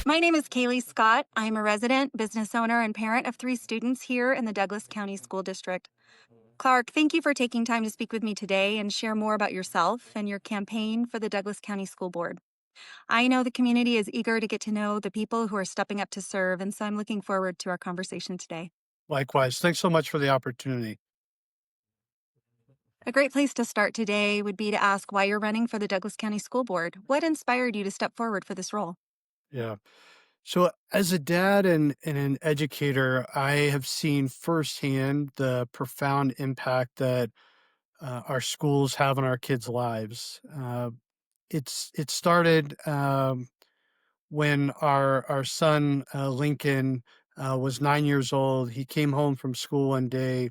My name is Kaylee Scott. I'm a resident, business owner, and parent of three students here in the Douglas County School District. Clark, thank you for taking time to speak with me today and share more about yourself and your campaign for the Douglas County School Board. I know the community is eager to get to know the people who are stepping up to serve, and so I'm looking forward to our conversation today. Likewise. Thanks so much for the opportunity. A great place to start today would be to ask why you're running for the Douglas County School Board. What inspired you to step forward for this role? Yeah. So, as a dad and an educator, I have seen firsthand the profound impact that our schools have on our kids' lives. It started when our son Lincoln was 9 years old. He came home from school one day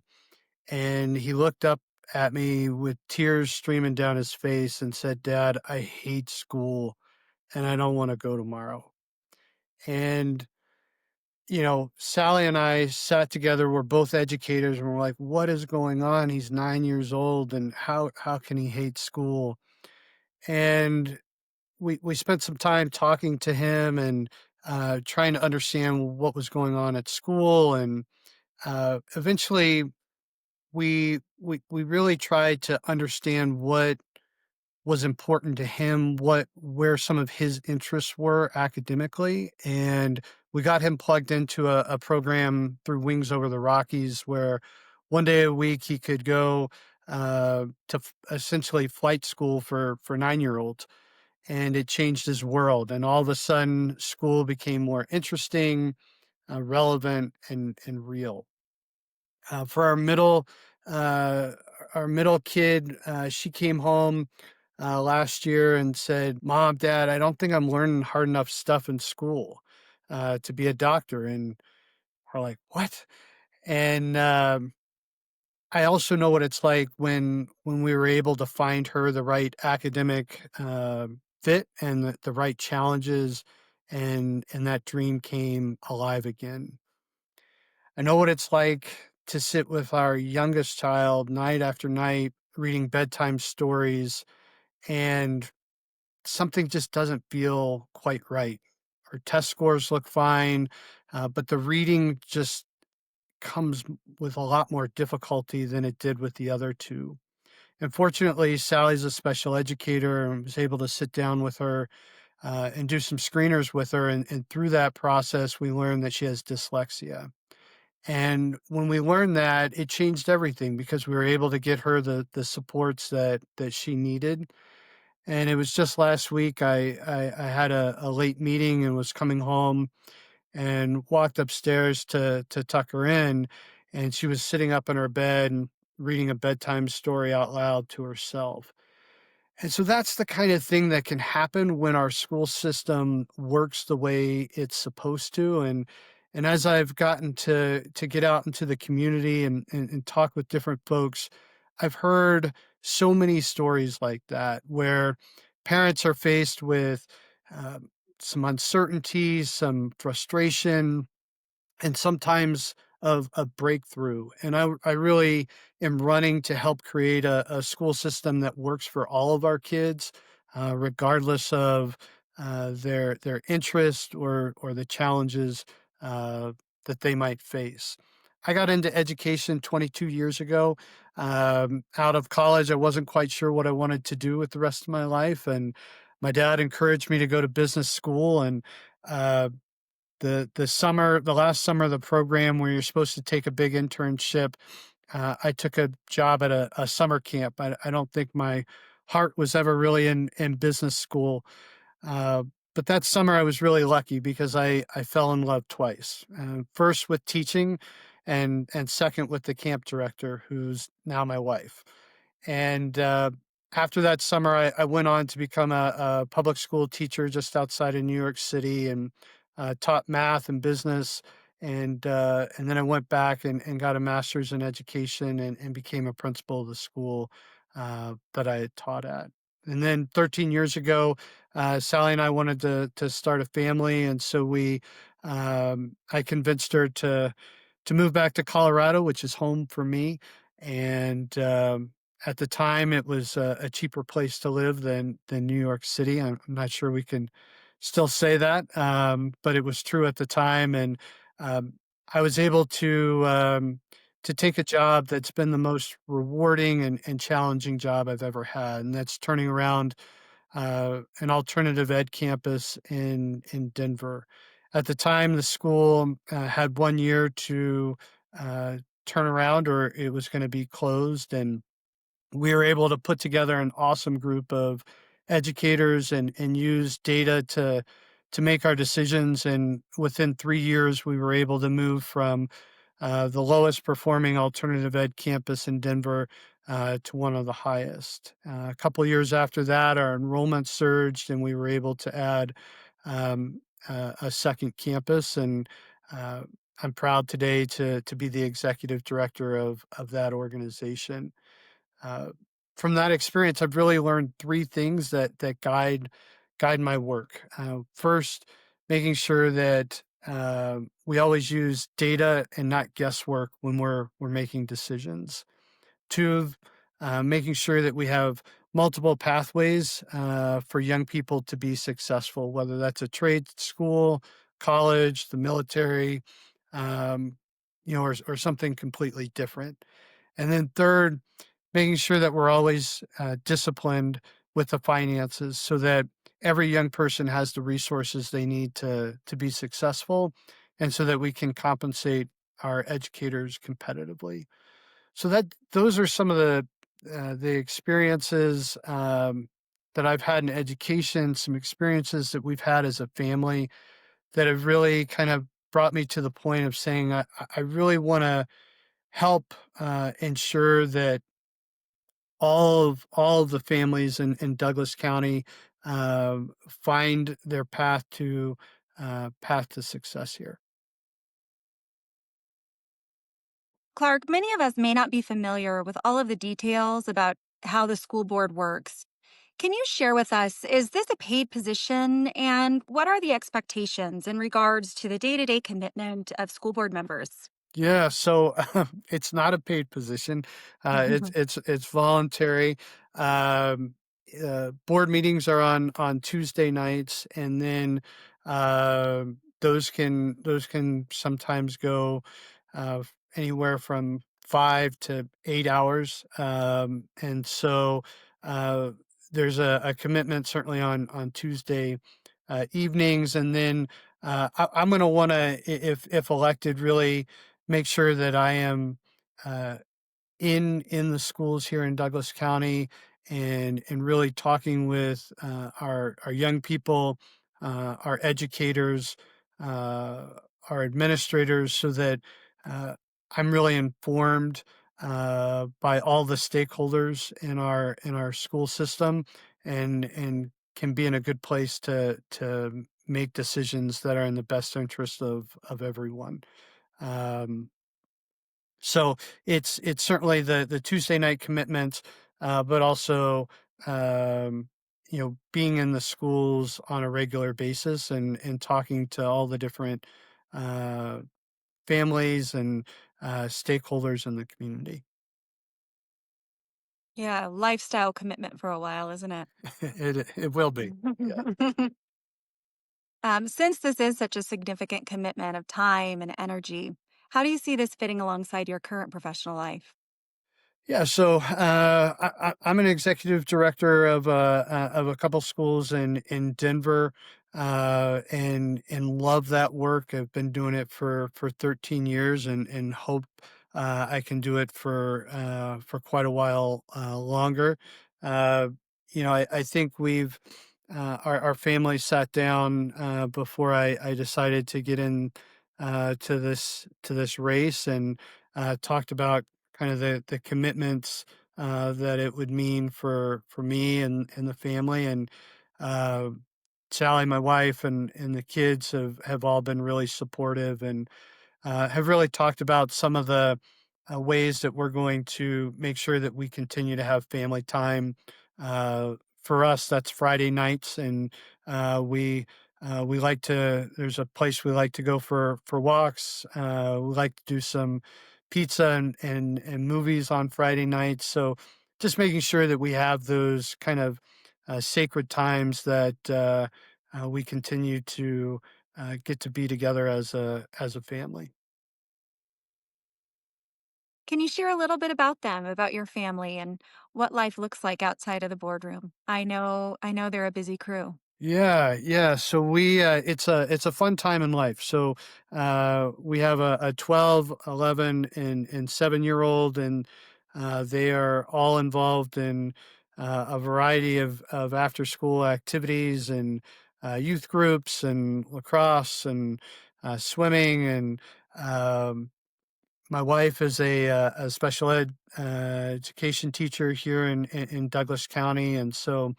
and he looked up at me with tears streaming down his face and said, "Dad, I hate school and I don't want to go tomorrow." And, Sally and I sat together. We're both educators and we're like, what is going on? He's 9 years old and how can he hate school? And we spent some time talking to him and trying to understand what was going on at school. And eventually we really tried to understand what was important to him, where some of his interests were academically, and we got him plugged into a program through Wings Over the Rockies where one day a week he could go essentially flight school for 9-year-olds, and it changed his world. And all of a sudden, school became more interesting, relevant, and real. For uh, our middle kid, she came home last year and said, "Mom, Dad, I don't think I'm learning hard enough stuff in school to be a doctor." And we're like, "What?" And I also know what it's like when we were able to find her the right academic fit and the right challenges, and that dream came alive again. I know what it's like to sit with our youngest child night after night reading bedtime stories, and something just doesn't feel quite right. Our test scores look fine, but the reading just comes with a lot more difficulty than it did with the other two. And fortunately, Sally's a special educator and was able to sit down with her and do some screeners with her. And through that process, we learned that she has dyslexia. And when we learned that, it changed everything because we were able to get her the supports that she needed. And it was just last week I had a late meeting and was coming home and walked upstairs to tuck her in, and she was sitting up in her bed and reading a bedtime story out loud to herself. And so that's the kind of thing that can happen when our school system works the way it's supposed to. And as I've gotten to get out into the community and talk with different folks, I've heard so many stories like that where parents are faced with some uncertainty, some frustration, and sometimes of a breakthrough. And I really am running to help create a school system that works for all of our kids, regardless of their interest or the challenges that they might face. I got into education 22 years ago. Out of college, I wasn't quite sure what I wanted to do with the rest of my life, and my dad encouraged me to go to business school. And uh, the last summer of the program where you're supposed to take a big internship, I took a job at a summer camp. I don't think my heart was ever really in business school. Uh, but that summer I was really lucky because I fell in love twice. First with teaching, and second with the camp director, who's now my wife. And after that summer, I went on to become a public school teacher just outside of New York City, and taught math and business. And then I went back and got a master's in education, and became a principal of the school that I had taught at. And then 13 years ago, Sally and I wanted to start a family, and so I convinced her to move back to Colorado, which is home for me. And at the time, it was a cheaper place to live than New York City. I'm not sure we can still say that, but it was true at the time, and um, I was able to take a job that's been the most rewarding and challenging job I've ever had, and that's turning around an alternative ed campus in Denver. At the time, the school had 1 year to uh, turn around, or it was going to be closed, and we were able to put together an awesome group of educators and use data to make our decisions. And within 3 years, we were able to move from the lowest performing alternative ed campus in Denver to one of the highest. A couple years after that, our enrollment surged, and we were able to add a second campus. And uh, I'm proud today to be the executive director of that organization. Uh, from that experience, I've really learned three things that guide my work. First, making sure that we always use data and not guesswork when we're making decisions. Two, making sure that we have multiple pathways for young people to be successful, whether that's a trade school, college, the military, um, or something completely different. And then third, making sure that we're always disciplined with the finances so that every young person has the resources they need to be successful, and so that we can compensate our educators competitively. So that those are some of the experiences that I've had in education, some experiences that we've had as a family that have really kind of brought me to the point of saying I really want to help ensure that all of the families in Douglas County find their path to success here. Clark, many of us may not be familiar with all of the details about how the school board works. Can you share with us, is this a paid position, and what are the expectations in regards to the day to day commitment of school board members? Yeah, so it's not a paid position. It's voluntary. Um, Board meetings are on Tuesday nights, and then those can sometimes go anywhere from 5 to 8 hours, and so uh, there's a commitment certainly on Tuesday evenings, and then I'm going to want to, if elected, really make sure that I am uh, in the schools here in Douglas County, and really talking with our young people, our educators, uh, our administrators, so that uh, I'm really informed by all the stakeholders in our school system, and can be in a good place to make decisions that are in the best interest of everyone. Um, so it's certainly the Tuesday night commitment, but also being in the schools on a regular basis, and talking to all the different uh, families and stakeholders in the community. Yeah, lifestyle commitment for a while, isn't it? It will be. Yeah. Since this is such a significant commitment of time and energy, how do you see this fitting alongside your current professional life? Yeah, so I'm an executive director of a couple schools in Denver, and love that work. I've been doing it for 13 years, and hope I can do it for quite a while longer. Uh, I think our family sat down before I decided to get in to this race, and talked about kind of the commitments that it would mean for me and the family. And uh, Sally, my wife, and the kids have all been really supportive, and have really talked about some of the ways that we're going to make sure that we continue to have family time. For us, that's Friday nights, and we like to. There's a place we like to go for walks. We like to do some pizza and movies on Friday nights. So just making sure that we have those kind of sacred times that we continue to get to be together as a family. Can you share a little bit about them, about your family and what life looks like outside of the boardroom? I know they're a busy crew. Yeah, yeah. So it's a fun time in life. So we have a 12, 11, and 7 year old, and they are all involved in a variety of after school activities and youth groups and lacrosse and swimming. And um, my wife is a special ed education teacher here in Douglas County, and so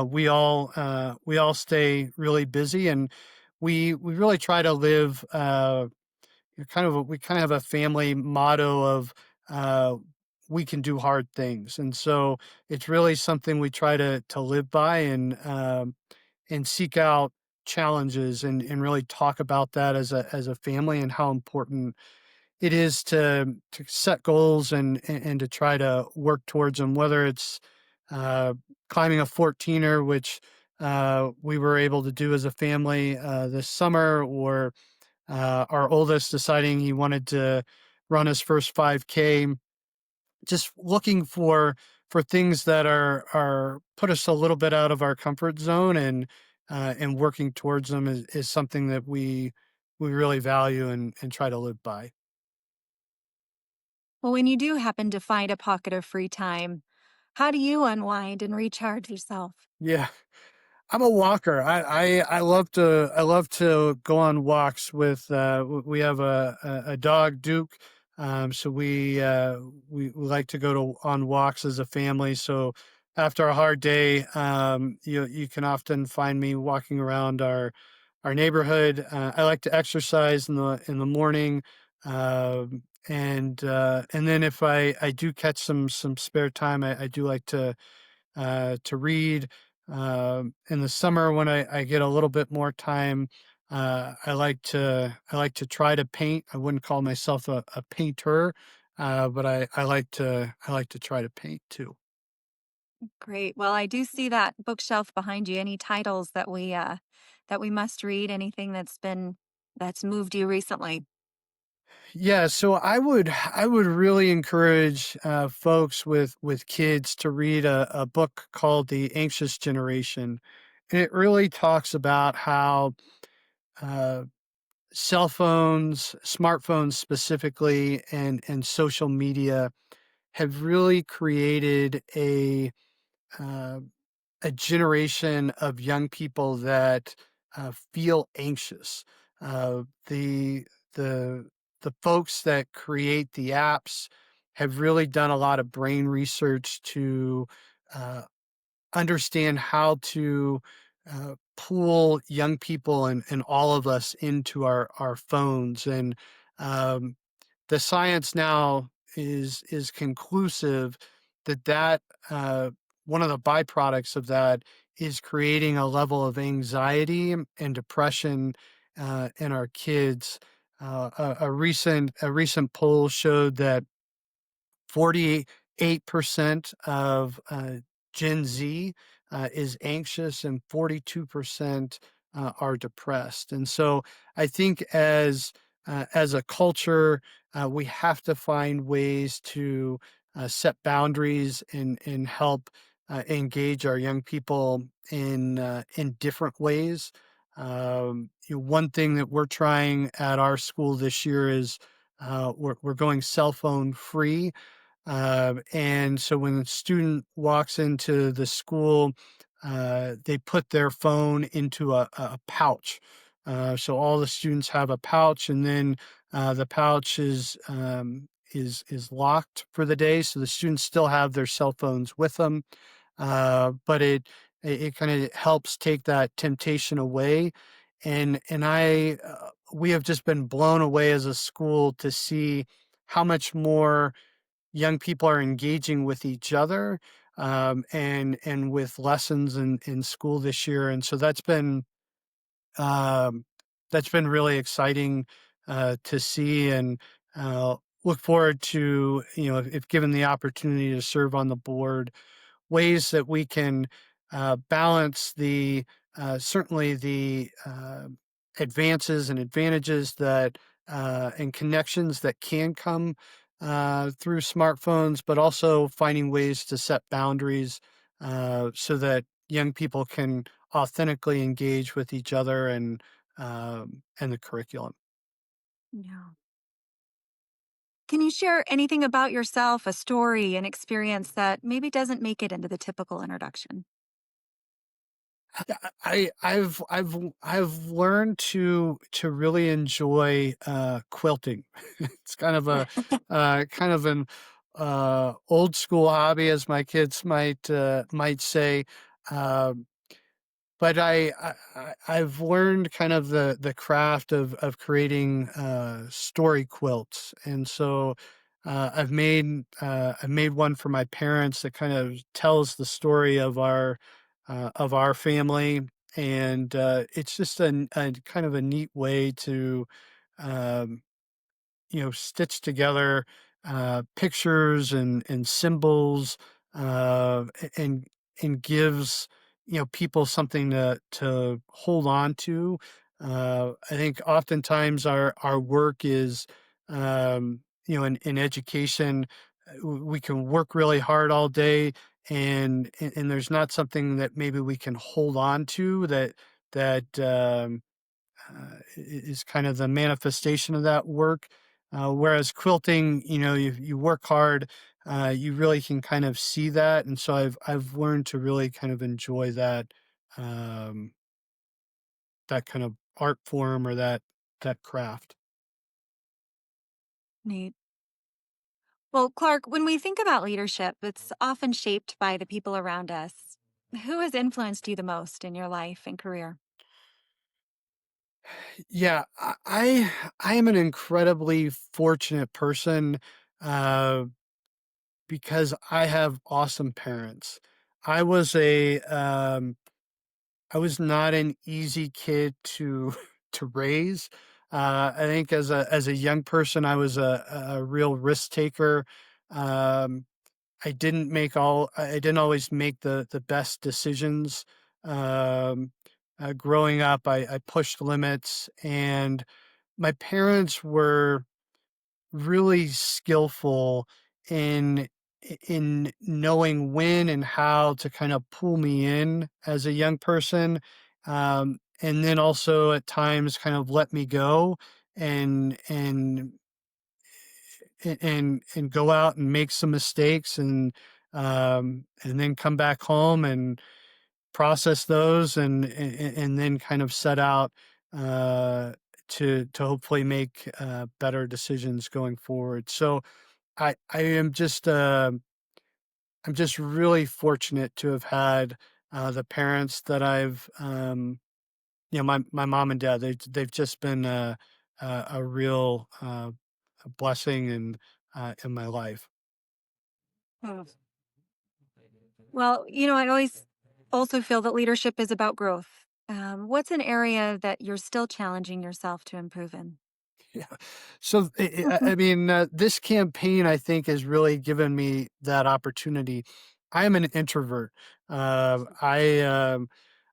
we all stay really busy, and we really try to live we kind of have a family motto of uh, we can do hard things, and so it's really something we try to live by and seek out challenges and really talk about that as a family and how important it is to set goals and to try to work towards them, whether it's uh, climbing a 14er, which we were able to do as a family this summer, or our oldest deciding he wanted to run his first 5K. Just looking for things that are put us a little bit out of our comfort zone, and working towards them is something that we really value and try to live by. Well, when you do happen to find a pocket of free time, how do you unwind and recharge yourself? Yeah. I'm a walker. I love to go on walks with we have a dog Duke, so we like to go to on walks as a family. So after a hard day, you can often find me walking around our neighborhood. I like to exercise in the morning, and then if I do catch some spare time, I do like to read. In the summer, when I get a little bit more time, I like to try to paint. I wouldn't call myself a painter, but I like to try to paint too. Great. Well, I do see that bookshelf behind you. Any titles that we must read? Anything that's moved you recently? Yeah, so I would really encourage folks with kids to read a book called The Anxious Generation. And it really talks about how uh, cell phones, smartphones specifically, and social media have really created uh, a generation of young people that feel anxious. The the the folks that create the apps have really done a lot of brain research to uh, understand how to pull young people and all of us into our phones. And um, the science now is conclusive that one of the byproducts of that is creating a level of anxiety and depression in our kids. A recent poll showed that 48% of Gen Z is anxious, and 42% are depressed. And so I think as a culture, we have to find ways to set boundaries and help engage our young people in different ways. One thing that we're trying at our school this year is we're going cell phone free, and so when the student walks into the school, they put their phone into a pouch. So all the students have a pouch, and then the pouch is locked for the day. So the students still have their cell phones with them, but it kind of helps take that temptation away. And we have just been blown away as a school to see how much more young people are engaging with each other, and with lessons in school this year. And so um, that's been really exciting to see, and look forward to, if given the opportunity to serve on the board, ways that we can balance the certainly the advances and advantages that and connections that can come through smartphones, but also finding ways to set boundaries so that young people can authentically engage with each other and the curriculum. Yeah. Can you share anything about yourself, a story, an experience that maybe doesn't make it into the typical introduction? Yeah, I've learned to really enjoy quilting. It's kind of a kind of an old school hobby, as my kids might say. Um, but I've learned kind of the craft of creating story quilts, and so I've made one for my parents that kind of tells the story of our family, and it's just a kind of a neat way to um, stitch together pictures and symbols, and gives people something to hold on to. I think oftentimes our work is in education. We can work really hard all day, and there's not something that maybe we can hold on to that is kind of the manifestation of that work. Whereas quilting, you work hard, you really can kind of see that, and so I've learned to really kind of enjoy um, that kind of art form or that craft. Neat. Well, Clark, when we think about leadership, it's often shaped by the people around us. Who has influenced you the most in your life and career? Yeah, I am an incredibly fortunate person uh, because I have awesome parents. I was a I was not an easy kid to to raise. I think as a young person, I was a real risk taker. Um, I didn't always make the best decisions. Um, Growing up, I pushed limits, and my parents were really skillful in knowing when and how to kind of pull me in as a young person, and then also at times kind of let me go and and go out and make some mistakes and then come back home and process those and then kind of set out uh, to hopefully make better decisions going forward. So I am just I'm just really fortunate to have had the parents that I've my mom and dad. They've just been a real a blessing in my life. Hmm. Well, I always also feel that leadership is about growth. What's an area that you're still challenging yourself to improve in? Yeah. So, I mean, this campaign, I think, has really given me that opportunity. I am an introvert. Uh, I um,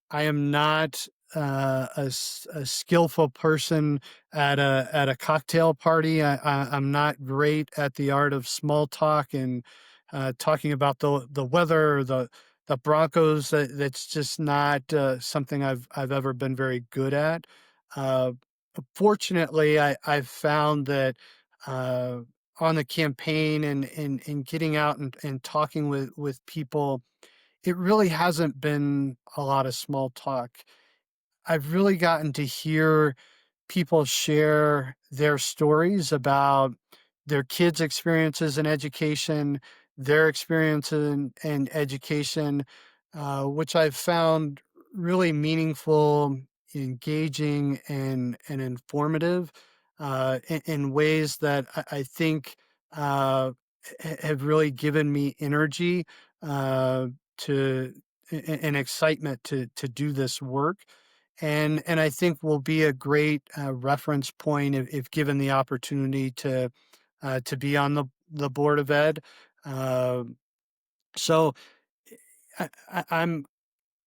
I am not a skillful person at a cocktail party. I'm not great at the art of small talk and talking about the weather or the Broncos. That's just not something I've ever been very good at. Uh, Fortunately, I've found that uh, on the campaign and getting out and talking with people, it really hasn't been a lot of small talk. I've really gotten to hear people share their stories about their kids' experiences in education, their experience in education, which I've found really meaningful, engaging, and informative in ways that I think have really given me energy uh, to and excitement to do this work and I think will be a great reference point if given the opportunity to be on the board of ed. Uh, so I, I'm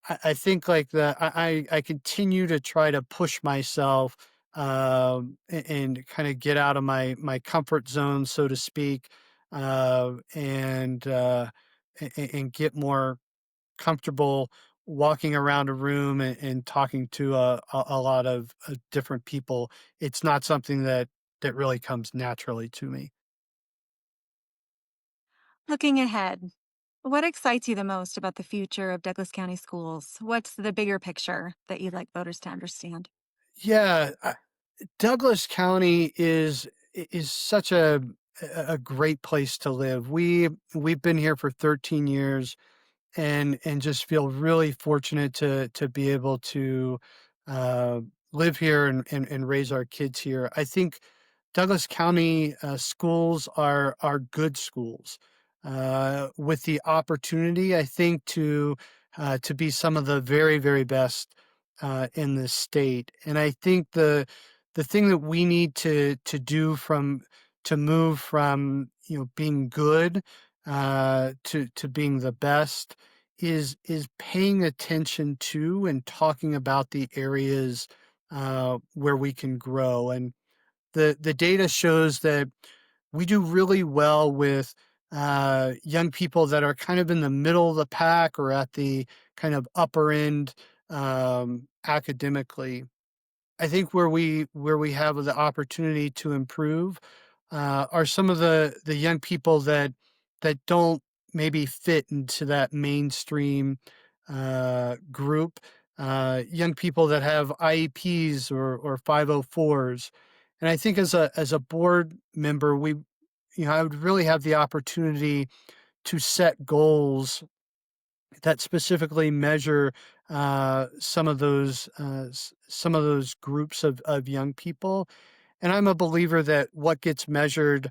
I think like I continue to try to push myself and kind of get out of my comfort zone, so to speak, and get more comfortable walking around a room and talking to a lot of different people. It's not something that really comes naturally to me. Looking ahead, what excites you the most about the future of Douglas County schools? What's the bigger picture that you'd like voters to understand? Yeah, Douglas County is such a great place to live. We've been here for 13 years and just feel really fortunate to be able to uh, live here and raise our kids here. I think Douglas County schools are good schools with the opportunity, I think, to be some of the very best in the state. And I think the thing that we need to do from to move from being good to being the best is paying attention to and talking about the areas where we can grow. And the data shows that we do really well with young people that are kind of in the middle of the pack or at the kind of upper end academically. I think where we have the opportunity to improve are some of the young people that don't maybe fit into that mainstream group. Young people that have IEPs or 504s, and I think as a board member, I would really have the opportunity to set goals that specifically measure some of those groups of young people. And I'm a believer that what gets measured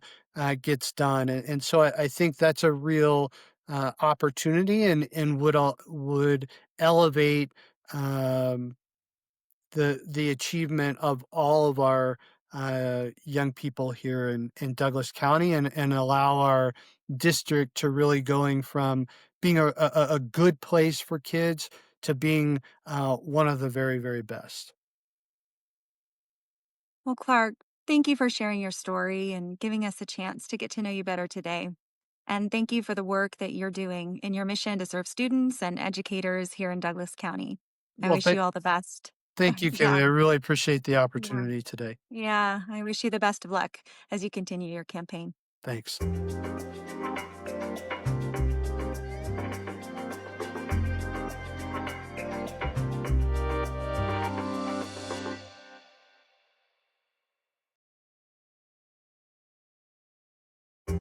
gets done, and so I think that's a real opportunity and would elevate um, the achievement of all of our young people here in Douglas County and allow our district to really going from being a good place for kids to being one of the very best. Well, Clark, thank you for sharing your story and giving us a chance to get to know you better today. And thank you for the work that you're doing in your mission to serve students and educators here in Douglas County. I Well, wish you all the best. thank you, Kaylee. Yeah, I really appreciate the yeah, opportunity today. yeah. I wish you the best of luck as you continue your campaign. Thanks.